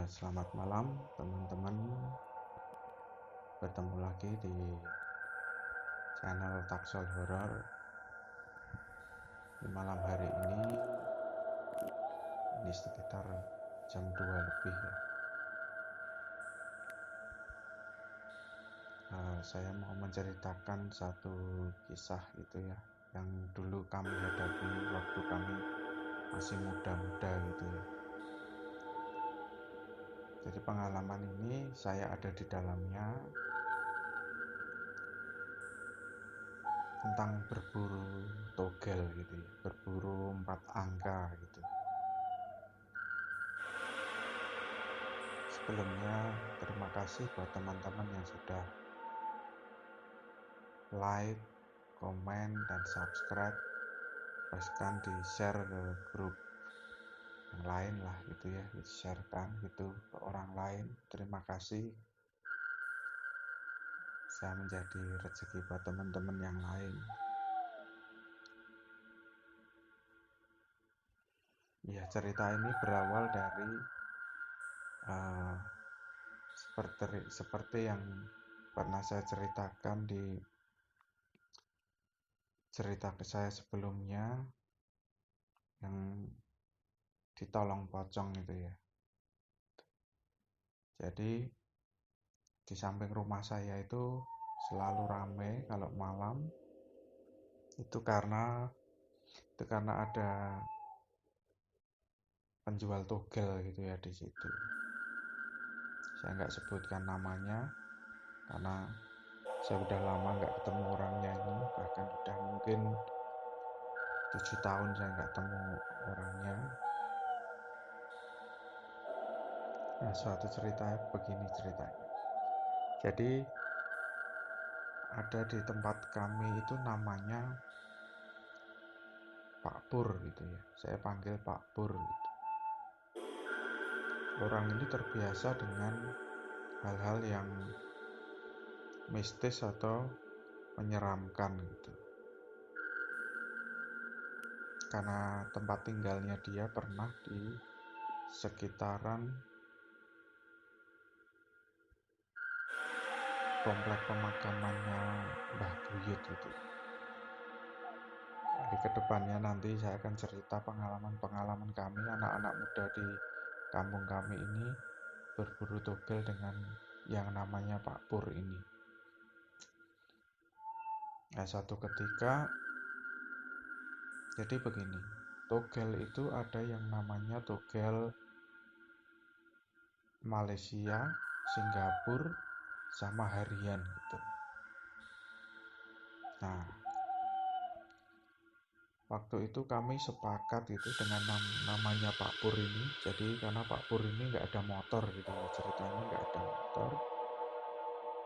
Selamat malam teman-teman, bertemu lagi di channel Taksol Horor. Di malam hari ini sekitar jam 2 lebih ya. Saya mau menceritakan satu kisah gitu ya, yang dulu kami hadapi waktu kami masih muda-muda gitu ya. Jadi pengalaman ini saya ada di dalamnya, tentang berburu togel gitu ya, berburu 4 angka gitu. Sebelumnya terima kasih buat teman-teman yang sudah like, komen, dan subscribe, bahkan di share ke grup yang lain lah gitu ya, di sharekan gitu ke orang lain. Terima kasih, saya menjadi rezeki buat teman-teman yang lain. Ya, cerita ini berawal dari seperti yang pernah saya ceritakan di cerita ke saya sebelumnya, yang ditolong pocong itu ya. Jadi di samping rumah saya itu selalu ramai kalau malam. Itu karena ada penjual togel gitu ya di situ. Saya nggak sebutkan namanya karena saya udah lama nggak ketemu orangnya ini, bahkan udah mungkin 7 tahun saya nggak ketemu orangnya. Nah, suatu cerita begini ceritanya. Jadi ada di tempat kami itu namanya Pak Pur gitu ya. Saya panggil Pak Pur gitu. Orang ini terbiasa dengan hal-hal yang mistis atau menyeramkan gitu. Karena tempat tinggalnya dia pernah di sekitaran komplek pemakamannya Mbah Buyut gitu. Di kedepannya nanti saya akan cerita pengalaman-pengalaman kami anak-anak muda di kampung kami ini berburu togel dengan yang namanya Pak Pur ini. Nah, suatu ketika, jadi begini, togel itu ada yang namanya togel Malaysia, Singapura, sama harian gitu. Nah, waktu itu kami sepakat itu dengan namanya Pak Pur ini. Jadi karena Pak Pur ini nggak ada motor gitu ya, ceritanya nggak ada motor.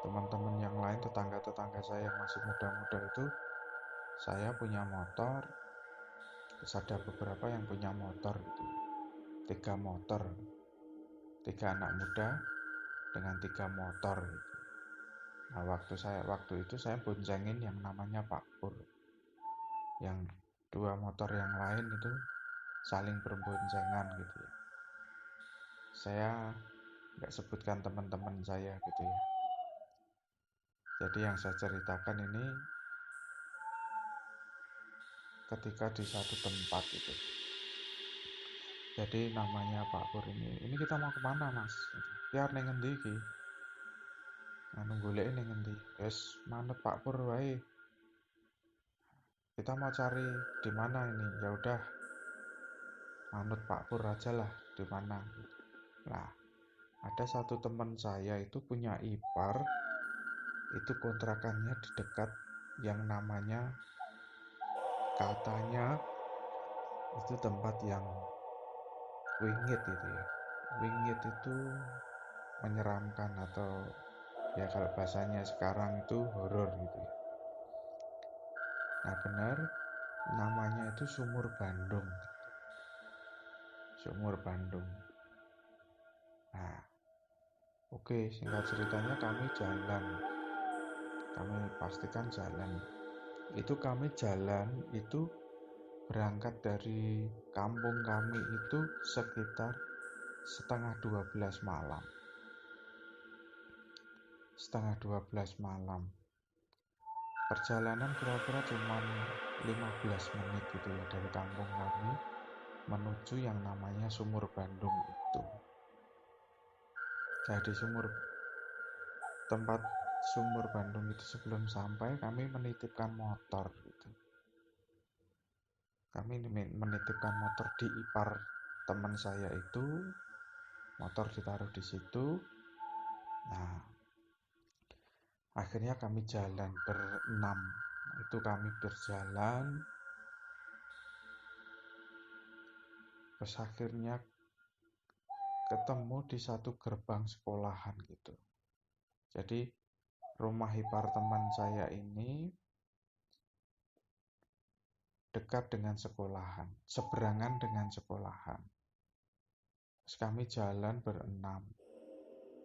Teman-teman yang lain, tetangga-tetangga saya yang masih muda-muda itu, saya punya motor, terus ada beberapa yang punya motor gitu. 3 motor, 3 anak muda dengan 3 motor gitu. Nah, waktu itu saya boncengin yang namanya Pak Pur. Yang 2 motor yang lain itu saling berboncengan gitu ya. Saya nggak sebutkan teman-teman saya gitu ya. Jadi yang saya ceritakan ini ketika di satu tempat gitu. Jadi namanya Pak Pur ini kita mau kemana mas? Biar ning ngendi iki? Anu goleke ning ngendi? Wes manut Pak Pur wae. Kita mau cari di mana ini? Ya udah, manut Pak Pur aja lah, di mana. Nah, ada satu teman saya itu punya ipar, itu kontrakannya di dekat yang namanya, katanya itu tempat yang wingit itu ya. Wingit itu menyeramkan, atau ya kalau bahasanya sekarang itu horor gitu ya. Nah, benar, namanya itu Sumur Bandung. Sumur Bandung. Nah, oke, singkat ceritanya kami jalan. Kami pastikan jalan. Itu kami jalan itu berangkat dari kampung kami itu sekitar setengah 12 malam. Perjalanan kira-kira cuma 15 menit gitu ya dari kampung kami menuju yang namanya Sumur Bandung itu. Jadi tempat Sumur Bandung itu sebelum sampai kami menitipkan motor gitu. Kami menitipkan motor di ipar teman saya itu, motor ditaruh di situ. Nah, akhirnya kami jalan berenam. Itu kami berjalan, terus akhirnya ketemu di satu gerbang sekolahan gitu. Jadi rumah ipar teman saya ini dekat dengan sekolahan, seberangan dengan sekolahan. Terus kami jalan berenam,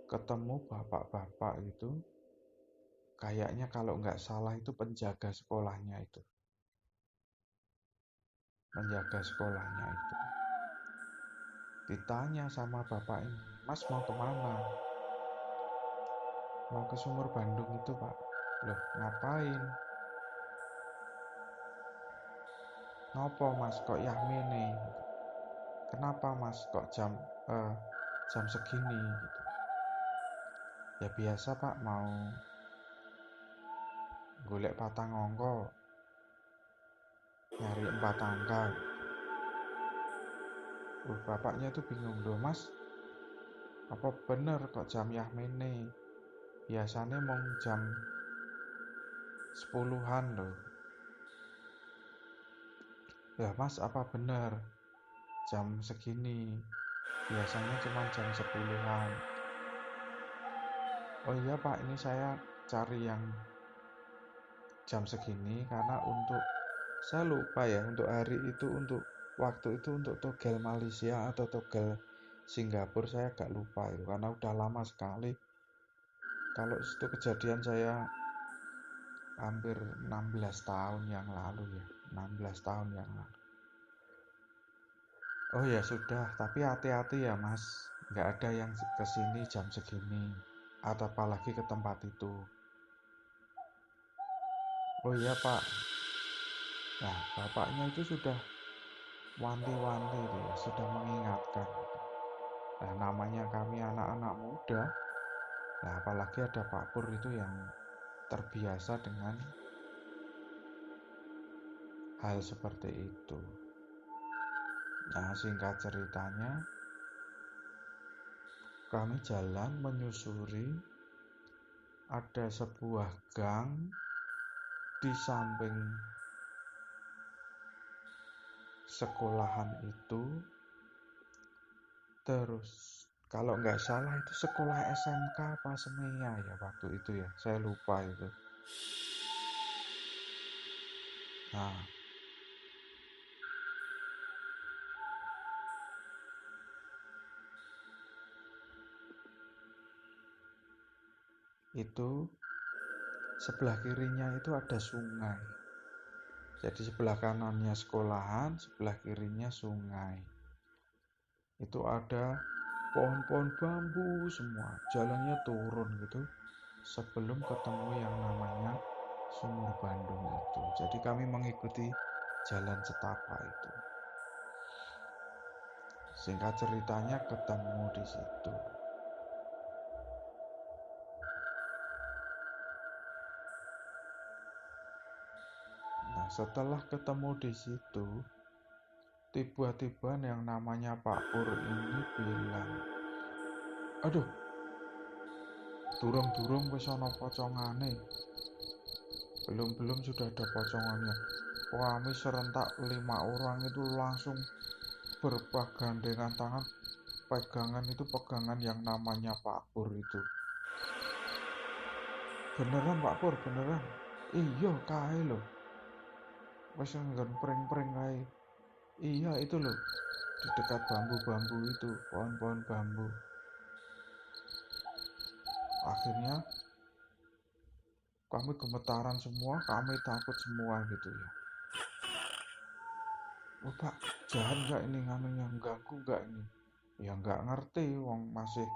ketemu bapak-bapak itu, kayaknya kalau nggak salah itu penjaga sekolahnya itu. Ditanya sama bapak ini, "Mas mau kemana?" "Mau ke Sumur Bandung itu, Pak." "Loh, ngapain?" "Nopo Mas, kok yahmene?" "Kenapa Mas, kok jam segini?" gitu. "Ya biasa Pak, mau golek patang angka, nyari 4 angka." Bapaknya itu bingung, "Loh Mas, apa bener kok jam yahmene? Biasanya mau jam 10-an loh." "Ya Mas, apa bener jam segini? Biasanya cuma jam 10-an." "Oh iya Pak, ini saya cari yang jam segini karena saya lupa ya, untuk hari itu, untuk waktu itu, untuk togel Malaysia atau togel Singapura, saya agak lupa itu karena udah lama sekali. Kalau itu kejadian saya hampir 16 tahun yang lalu ya, 16 tahun yang lalu. "Oh ya sudah, tapi hati-hati ya Mas, nggak ada yang kesini jam segini, atau apalagi ke tempat itu." "Oh iya Pak." Nah, bapaknya itu sudah wanti-wanti itu ya, sudah mengingatkan. Nah, namanya kami anak-anak muda, nah apalagi ada Pak Pur itu yang terbiasa dengan hal seperti itu. Nah, singkat ceritanya, kami jalan menyusuri, ada sebuah gang di samping sekolahan itu. Terus kalau nggak salah itu sekolah SMK apa Semea ya waktu itu ya, saya lupa itu. Nah, itu sebelah kirinya itu ada sungai. Jadi sebelah kanannya sekolahan, sebelah kirinya sungai. Itu ada pohon-pohon bambu semua, jalannya turun gitu sebelum ketemu yang namanya Sumur Bandung itu. Jadi kami mengikuti jalan setapak itu. Singkat ceritanya ketemu di situ. Nah, setelah ketemu di situ, tiba-tiba yang namanya Pak Pur ini bilang, "Aduh, durung-durung wis ana pocongane." Belum sudah ada pocongannya. Kami serentak 5 orang itu langsung bergandengan tangan, pegangan itu pegangan yang namanya Pak Pur itu. "Beneran Pak Pur, beneran?" "Iya kae lho, wis nggon pring-pring kae." "Iya itu loh, di dekat bambu-bambu itu, pohon-pohon bambu." Akhirnya kami gemetaran semua, kami takut semua gitu ya. "Oh Pak, jahat nggak ini, nganunya ganggu nggak ini?" Ya nggak ngerti, wong masih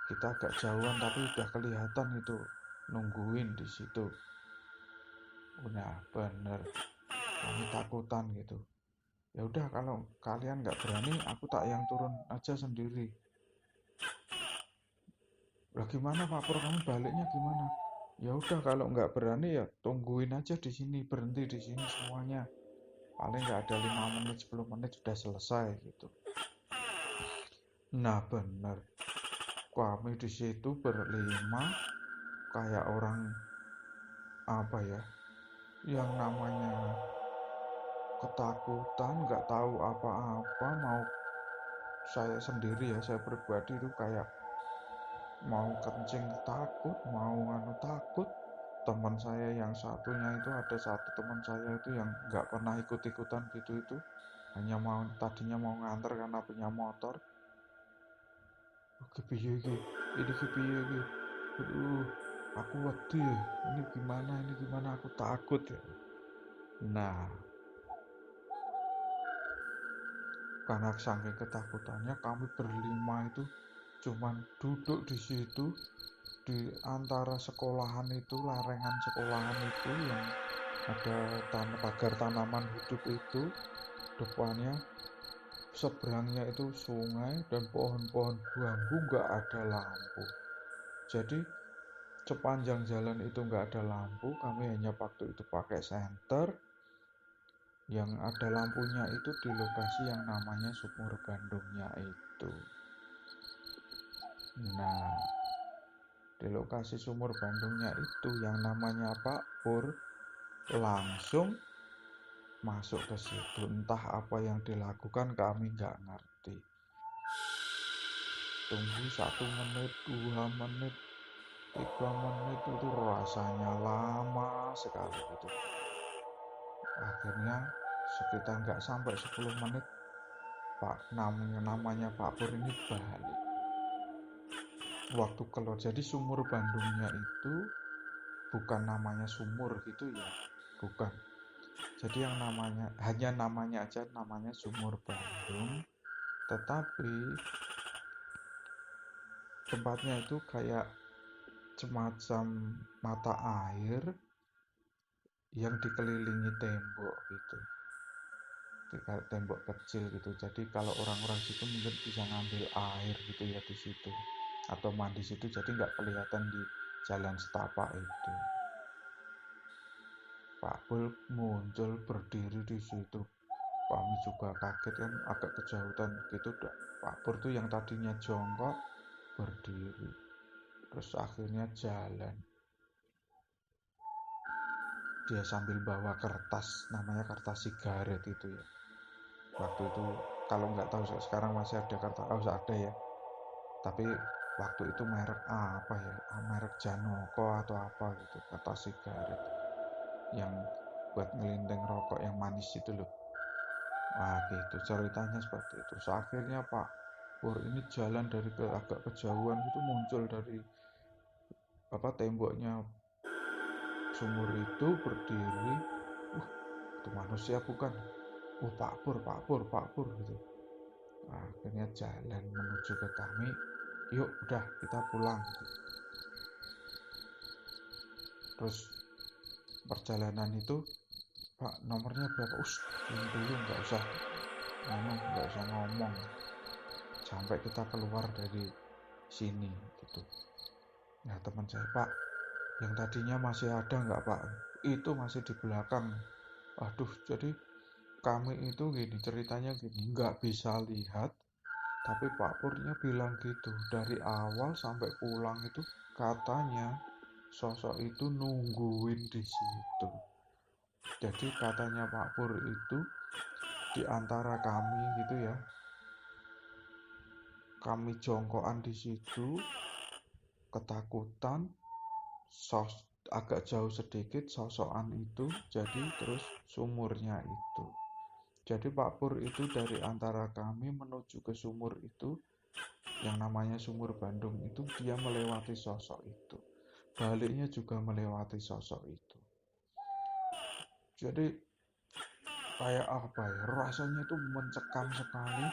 kita agak jauhan tapi udah kelihatan itu nungguin di situ. Udah bener, kami takutan gitu. Ya udah kalau kalian nggak berani, aku tak yang turun aja sendiri. Lah gimana Pak Pur, kamu baliknya gimana? Ya udah kalau nggak berani ya tungguin aja di sini, berhenti di sini semuanya. Paling nggak ada 5 menit 10 menit sudah selesai gitu. Nah bener, kami di situ berlima kayak orang apa ya, yang namanya ketakutan, nggak tahu apa-apa. Mau saya sendiri ya, saya pribadi itu kayak mau kencing takut, mau takut. Teman saya yang satunya itu, ada satu teman saya itu yang nggak pernah ikut-ikutan gitu, itu hanya mau, tadinya mau nganter karena punya motor. Oke piye iki, ini piye iki, aduh aku wedi, ini gimana, aku takut ya. Nah, karena saking ketakutannya kami berlima itu cuman duduk di situ, di antara sekolahan itu, larengan sekolahan itu yang ada pagar tanaman hidup itu, depannya seberangnya itu sungai dan pohon-pohon bambu, nggak ada lampu. Jadi sepanjang jalan itu nggak ada lampu, kami hanya waktu itu pakai senter. Yang ada lampunya itu di lokasi yang namanya Sumur Bandungnya itu. Nah, di lokasi Sumur Bandungnya itu yang namanya Pak Pur langsung masuk ke situ. Entah apa yang dilakukan kami nggak ngerti. Tunggu 1 menit, 2 menit, 3 menit, itu rasanya lama sekali gitu. Akhirnya sekitar nggak sampai 10 menit Pak namanya Pak Pur ini balik. Waktu keluar, jadi Sumur Bandungnya itu bukan namanya sumur gitu ya, bukan. Jadi yang namanya, hanya namanya aja namanya Sumur Bandung, tetapi tempatnya itu kayak semacam mata air yang dikelilingi tembok gitu, kayak tembok kecil gitu. Jadi kalau orang-orang situ mungkin bisa ngambil air gitu ya di situ, atau mandi situ, jadi nggak kelihatan di jalan setapak itu. Pak Pul muncul berdiri di situ. Kami juga kaget kan, agak kejauhan gitu. Pak Pur tuh yang tadinya jongkok berdiri, terus akhirnya jalan. Dia sambil bawa kertas, namanya kertas sigaret itu ya. Waktu itu kalau nggak tahu sekarang masih ada kertas, oh ada ya. Tapi waktu itu merek apa ya, merek Janoko atau apa gitu, kertas sigaret yang buat ngelindeng rokok yang manis itu loh. Wah gitu ceritanya seperti itu. So, akhirnya Pak Pur ini jalan dari agak kejauhan itu, muncul dari temboknya sumur itu, berdiri. Itu manusia bukan? Pak Pur, Pak Pur, Pak Pur gitu. Nah, akhirnya jalan menuju ke kami. Yuk udah kita pulang gitu. Terus perjalanan itu, Pak nomornya berapa? Ini dulu, nggak usah ngomong sampai kita keluar dari sini gitu. Nah teman saya, Pak yang tadinya masih ada nggak Pak? Itu masih di belakang. Aduh, jadi kami itu gini ceritanya, gini nggak bisa lihat, tapi Pak Purnya bilang gitu, dari awal sampai pulang itu katanya sosok itu nungguin di situ. Jadi katanya Pak Pur itu di antara kami gitu ya, kami jongkokan di situ, ketakutan, agak jauh sedikit sosokan itu, jadi terus sumurnya itu. Jadi Pak Pur itu dari antara kami menuju ke sumur itu, yang namanya Sumur Bandung itu, dia melewati sosok itu. Baliknya juga melewati sosok itu. Jadi kayak apa ya, rasanya itu mencekam sekali.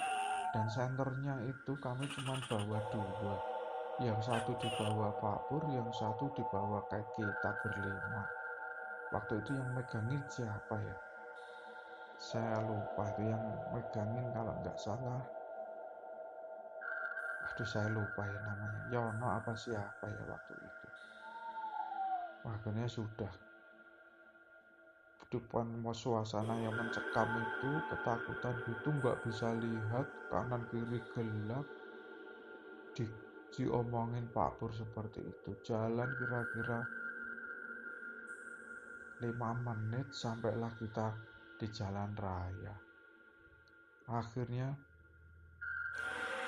dan senternya itu kami cuma bawa 2, yang satu dibawa Pak Pur, yang satu dibawa kayak kita berlima. Waktu itu yang megangin siapa ya, saya lupa itu yang megangin, kalau nggak salah, aduh saya lupa ya namanya, Yono apa siapa ya waktu itu. Akhirnya sudah depan suasana yang mencekam itu, ketakutan itu, nggak bisa lihat kanan kiri, gelap. Diomongin Pak Pur seperti itu, jalan kira-kira 5 menit sampailah kita di jalan raya. Akhirnya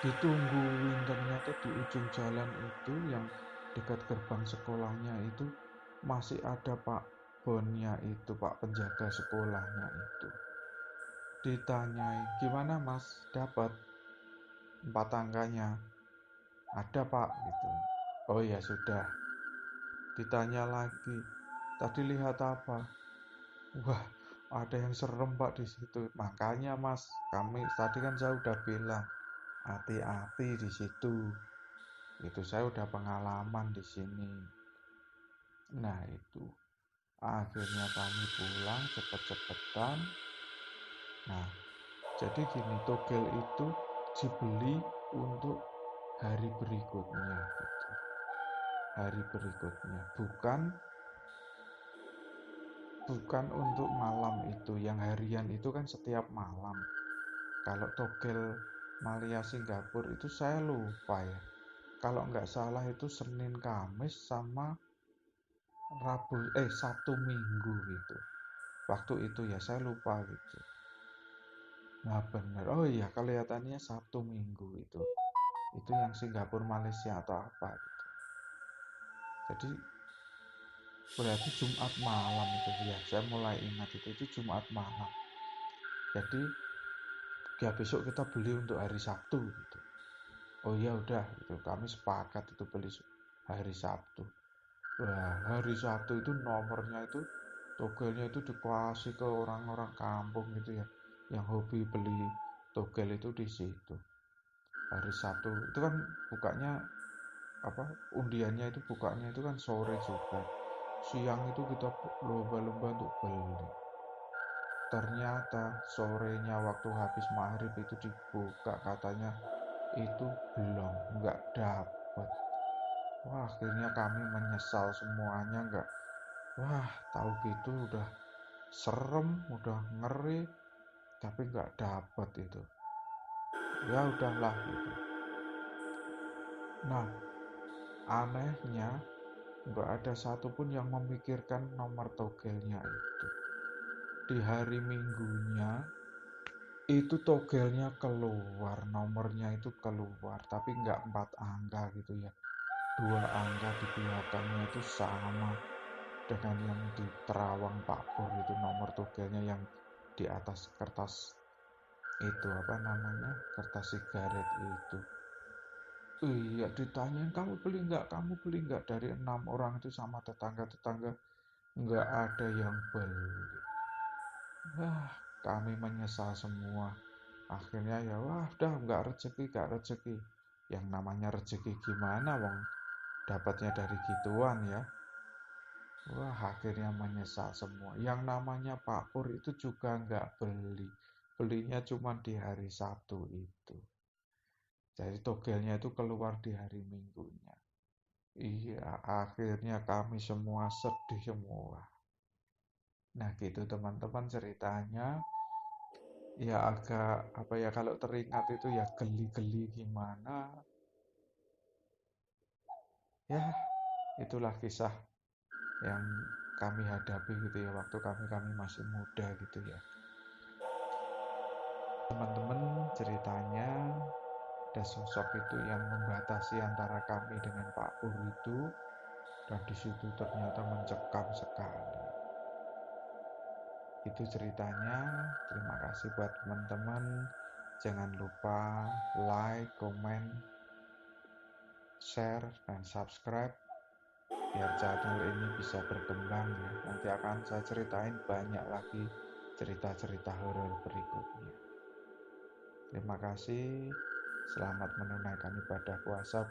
ditungguin, ternyata di ujung jalan itu yang dekat gerbang sekolahnya itu masih ada Pak Bonnya itu, Pak penjaga sekolahnya itu. Ditanyai, gimana Mas, dapat 4 angkanya? Ada Pak gitu. Oh ya sudah. Ditanya lagi, tadi lihat apa? Wah, ada yang serem Pak di situ. Makanya Mas, kami tadi kan saya udah bilang hati-hati di situ. Itu saya udah pengalaman di sini. Nah itu, akhirnya kami pulang cepet-cepetan. Nah, jadi gini, togel itu dibeli untuk hari berikutnya gitu. Hari berikutnya, bukan untuk malam itu. Yang harian itu kan setiap malam. Kalau togel Malia Singapura itu saya lupa ya, kalau nggak salah itu Senin Kamis sama Sabtu Minggu gitu. Waktu itu ya saya lupa gitu. Nah bener, oh iya kelihatannya Sabtu Minggu itu yang Singapura Malaysia atau apa gitu. Jadi berarti Jumat malam itu ya, saya mulai ingat itu Jumat malam. Jadi ya besok kita beli untuk hari Sabtu gitu. Oh ya udah itu kami sepakat itu beli hari Sabtu. Wah, hari Sabtu itu nomornya itu togelnya itu dikasih ke orang-orang kampung gitu ya, yang hobi beli togel itu di situ. Hari Sabtu itu kan bukanya undiannya itu bukanya itu kan sore juga. Siang itu kita lomba-lomba untuk beli. Ternyata sorenya waktu habis maghrib itu dibuka, katanya itu belum, nggak dapet. Wah, akhirnya kami menyesal semuanya, nggak. Wah, tahu gitu udah serem, udah ngeri, tapi nggak dapet itu. Ya udahlah gitu. Nah, anehnya nggak ada satupun yang memikirkan nomor togelnya itu. Di hari Minggunya itu togelnya keluar, nomornya itu keluar, tapi nggak 4 angka gitu ya. 2 angka di belakangnya itu sama dengan yang di Terawang Pak Pur itu, nomor togelnya yang di atas kertas itu kertas sigaret itu. Iya, ditanyain kamu beli nggak, dari 6 orang itu sama tetangga-tetangga nggak ada yang beli. Wah, kami menyesal semua. Akhirnya ya udah, nggak rezeki. Yang namanya rezeki gimana wong dapatnya dari gituan ya. Wah, akhirnya menyesal semua. Yang namanya Pak Pur itu juga nggak beli. Belinya cuma di hari Sabtu itu. Jadi togelnya itu keluar di hari Minggunya. Iya, akhirnya kami semua sedih semua. Nah gitu teman-teman ceritanya. Ya agak kalau teringat itu ya geli-geli gimana. Ya, itulah kisah yang kami hadapi gitu ya waktu kami masih muda gitu ya. Teman-teman ceritanya ada sosok itu yang membatasi antara kami dengan Pak Pur itu, dan di situ ternyata mencekam sekali. Itu ceritanya. Terima kasih buat teman-teman. Jangan lupa like, comment, share, dan subscribe biar channel ini bisa berkembang ya. Nanti akan saya ceritain banyak lagi cerita-cerita horor berikutnya. Terima kasih. Selamat menunaikan ibadah puasa.